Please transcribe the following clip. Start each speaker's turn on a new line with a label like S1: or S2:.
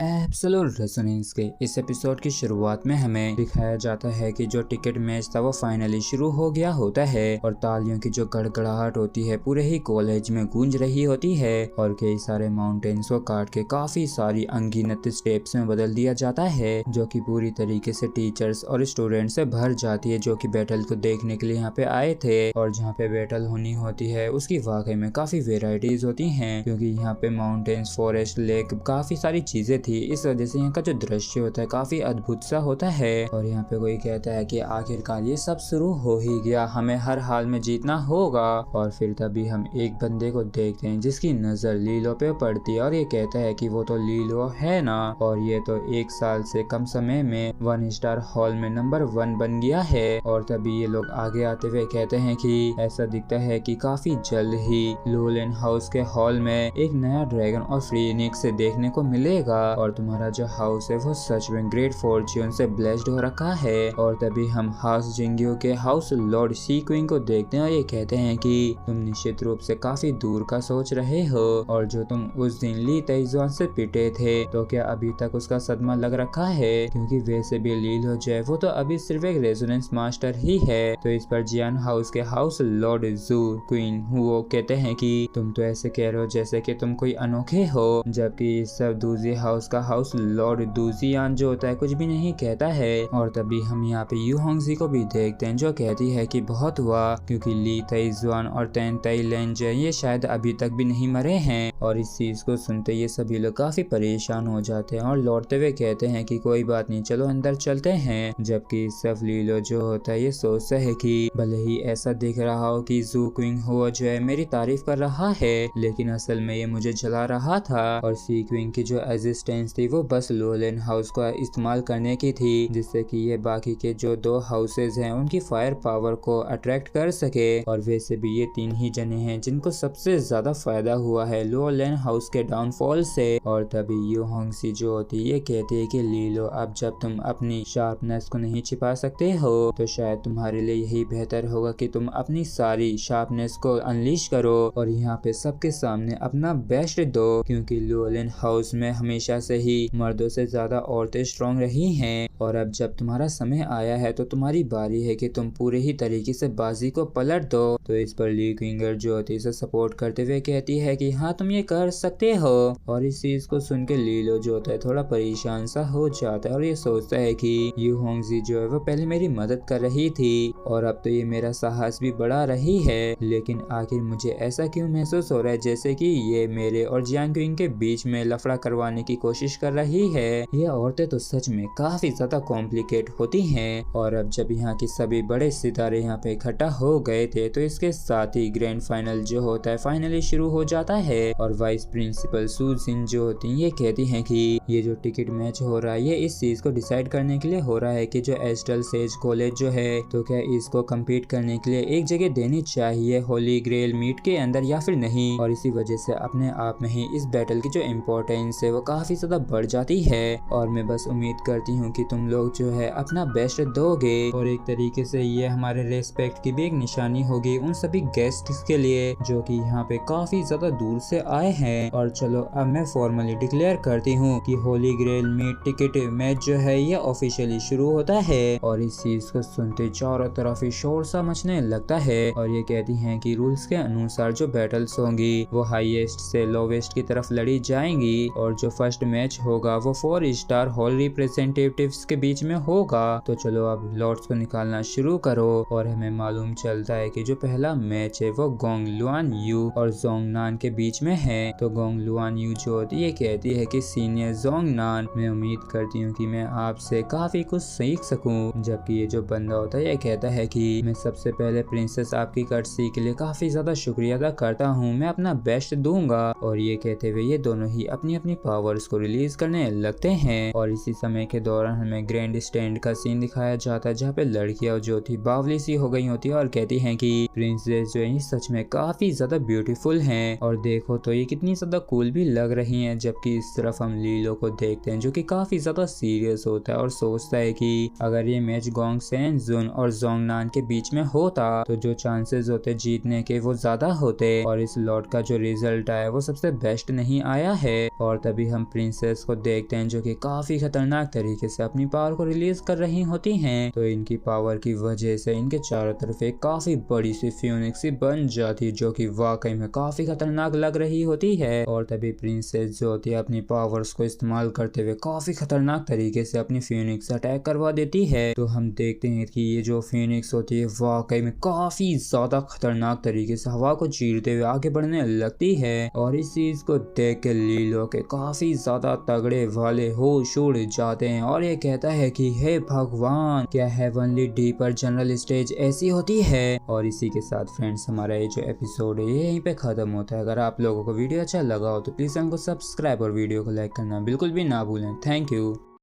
S1: Absolute resonance के इस episode की शुरुआत में हमें दिखाया जाता है कि जो टिकट मैच था वो फाइनली शुरू हो गया होता है और तालियों की जो गड़गड़ाहट होती है पूरे ही कॉलेज में गूंज रही होती है और कई सारे माउंटेन्स को काट के काफी सारी अनगिनत स्टेप्स में बदल दिया जाता है जो कि पूरी तरीके से टीचर्स और स्टूडेंट्स से भर जाती है जो कि बैटल को देखने के लिए यहाँ पे आए थे। और जहाँ पे बैटल होनी होती है उसकी वाकई में काफी वेराइटीज होती हैं क्योंकि यहाँ पे माउंटेन्स, फॉरेस्ट, लेक, काफी सारी चीजें थी। इस वजह से यहाँ का जो दृश्य होता है काफी अद्भुत सा होता है। और यहाँ पे कोई कहता है कि आखिरकार ये सब शुरू हो ही गया, हमें हर हाल में जीतना होगा। और फिर तभी हम एक बंदे को देखते हैं जिसकी नजर लीलो पे पड़ती है और ये कहता है कि वो तो लीलो है ना, और ये तो 1 साल से कम समय में 1 स्टार हॉल में नंबर 1 बन गया है। और तभी ये लोग आगे आते हुए कहते हैं कि ऐसा दिखता है कि काफी जल्द ही लोलेन हाउस के हॉल में एक नया ड्रैगन और फ्रीनिक्स देखने को मिलेगा और तुम्हारा जो हाउस है वो सच में ग्रेट फॉर्च्यून से ब्लेस्ड हो रखा है। और तभी हम हाउस जिंगियो के हाउस लॉर्ड सी क्वीन को देखते हैं और ये कहते हैं कि तुम निश्चित रूप से काफी दूर का सोच रहे हो और जो तुम उस दिन ली तेजुआन से पिटे थे तो क्या अभी तक उसका सदमा लग रखा है, क्योंकि वैसे भी लील हो जाए वो तो अभी सिर्फ एक रेजोनेंस मास्टर ही है। तो इस पर जियान हाउस के हाउस लॉर्ड जू क्वीन वो कहते हैं कि तुम तो ऐसे कह रहे हो जैसे कि तुम कोई अनोखे हो, जबकि सब दूजी हाउस का हाउस लॉर्ड दूजियान जो होता है कुछ भी नहीं कहता है। और तभी हम यहाँ पे यू होंगजी को भी देखते हैं जो कहती है कि बहुत हुआ, क्योंकि ली तेजुआन और तेन तेइलेन ये शायद अभी तक भी नहीं मरे हैं। और इस चीज को सुनते ये सभी लोग काफी परेशान हो जाते हैं और लौटते हुए कहते हैं कि कोई बात नहीं, चलो अंदर चलते हैं। जबकि सब लीलो जो होता है ये सोचता है कि भले ही ऐसा दिख रहा हो कि जू क्विंग हो जो है मेरी तारीफ कर रहा है, लेकिन असल में ये मुझे जला रहा था। और सी क्विंग की जो एग्जिस्टेंस थी वो बस लोलेन हाउस को इस्तेमाल करने की थी जिससे कि ये बाकी के जो 2 हाउसेज हैं उनकी फायर पावर को अट्रैक्ट कर सके। और वैसे भी ये 3 ही जने हैं जिनको सबसे ज्यादा फायदा हुआ है लोलेन हाउस के डाउनफॉल से। और तभी यू होंगसी जो होती है ये कहती है कि लीलो अब जब तुम अपनी शार्पनेस को नहीं छिपा सकते हो तो शायद तुम्हारे लिए यही बेहतर होगा कि तुम अपनी सारी शार्पनेस को अनलीश करो और यहाँ पे सबके सामने अपना बेस्ट दो, क्योंकि लोलेन हाउस में हमेशा से ही मर्दों से ज्यादा औरतें स्ट्रॉन्ग रही हैं। और अब जब तुम्हारा समय आया है तो तुम्हारी बारी है कि तुम पूरे ही तरीके से बाजी को पलट दो। तो इस पर ली क्विंगर जो होती है इसे सपोर्ट करते हुए कहती है कि हाँ तुम ये कर सकते हो। और इस चीज को सुन के लीलो जो होता है थोड़ा परेशान सा हो जाता है और ये सोचता है कि यू होंगजी जो है वो पहले मेरी मदद कर रही थी और अब तो ये मेरा साहस भी बढ़ा रही है, लेकिन आखिर मुझे ऐसा क्यों महसूस हो रहा है जैसे कि ये मेरे और जियांग क्विंग के बीच में लफड़ा करवाने की कोशिश कर रही है। ये औरतें तो सच में काफी ज्यादा कॉम्प्लिकेट होती हैं। और अब जब यहाँ की सभी बड़े सितारे यहाँ पे इकट्ठा हो गए थे तो इसके साथ ही ग्रैंड फाइनल जो होता है फाइनली शुरू हो जाता है। और वाइस प्रिंसिपल सुजिन जो होती है ये कहती है कि ये जो टिकट मैच हो रहा है ये इस चीज को डिसाइड करने के लिए हो रहा है कि जो एस्टल सेज कॉलेज जो है तो क्या इसको कम्पीट करने के लिए एक जगह देनी चाहिए होली ग्रेल मीट के अंदर या फिर नहीं। और इसी वजह से अपने आप में ही इस बैटल की जो इम्पोर्टेंस है वो काफी ज्यादा बढ़ जाती है। और मैं बस उम्मीद करती हूँ कि तुम लोग जो है अपना बेस्ट दोगे और एक तरीके से ये हमारे रेस्पेक्ट की भी एक निशानी होगी उन सभी गेस्ट्स के लिए जो कि यहाँ पे काफी ज्यादा दूर से आए हैं। और चलो अब मैं फॉर्मली डिक्लेयर करती हूँ कि होली ग्रेल मीट टिकट मैच जो है ये ऑफिशियली शुरू होता है। और इस चीज को सुनते चारों तरफ ही शोर सा मचने लगता है और ये कहती हैं कि रूल्स के अनुसार जो बैटल्स होंगी वो हाईएस्ट से लोवेस्ट की तरफ लड़ी जाएंगी और जो फर्स्ट मैच होगा वो 4 स्टार हॉल रिप्रेजेंटेटिव्स के बीच में होगा। तो चलो अब लॉर्ड्स को निकालना शुरू करो। और हमें मालूम चलता है कि जो पहला मैच है वो गोंग लुआन यू और जोंग नान के बीच में है। तो गोंग लुआन यू जो होती है कहती है कि सीनियर जोंग नान, मैं उम्मीद करती हूँ कि मैं आपसे काफी कुछ सीख सकूं। जबकि ये जो बंदा होता है ये कहता है कि मैं सबसे पहले प्रिंसेस आपकी कर्टसी के लिए काफी ज्यादा शुक्रिया अदा करता हूँ, मैं अपना बेस्ट दूंगा। और ये कहते हुए ये दोनों ही अपनी अपनी पावर्स को रिलीज करने लगते हैं। और इसी समय के दौरान में ग्रैंड स्टैंड का सीन दिखाया जाता है जहाँ पे लड़कियां जो थी बावली सी हो गई होती है और कहती हैं कि प्रिंसेस जो है सच में काफी ज्यादा ब्यूटीफुल हैं और देखो तो ये कितनी ज्यादा कूल भी लग रही हैं। जबकि इस तरफ हम लीलो को देखते हैं जो कि काफी ज्यादा सीरियस होता है और सोचता है कि अगर ये मैच गोंग सेन जुन और जोंगनान के बीच में होता तो जो चांसेस होते जीतने के वो ज्यादा होते और इस लॉट का जो रिजल्ट आया वो सबसे बेस्ट नहीं आया है। और तभी हम प्रिंसेस को देखते हैं जो कि काफी खतरनाक तरीके से अपनी पावर को रिलीज कर रही होती हैं। तो इनकी पावर की वजह से इनके चारों तरफ एक काफी बड़ी सी फ्यूनिक्स सी बन जाती जो कि वाकई में काफी खतरनाक लग रही होती है। और तभी प्रिंसेस जो होती है अपनी पावर्स को इस्तेमाल करते हुए काफी खतरनाक तरीके से अपनी फ्यूनिक्स अटैक करवा देती है। तो हम देखते हैं कि ये जो फ्यूनिक्स होती है वाकई में काफी ज्यादा खतरनाक तरीके से हवा को चीरते हुए आगे बढ़ने लगती है। और इस चीज को देख के लीलो के काफी ज्यादा तगड़े वाले होश उड़ जाते हैं और ये कहता है कि हे भगवान, क्या हेवनली डीपर जनरल स्टेज ऐसी होती है। और इसी के साथ फ्रेंड्स हमारा ये जो एपिसोड है ये यहीं पे खत्म होता है। अगर आप लोगों को वीडियो अच्छा लगा हो तो प्लीज हमको सब्सक्राइब और वीडियो को लाइक करना बिल्कुल भी ना भूलें। Thank you.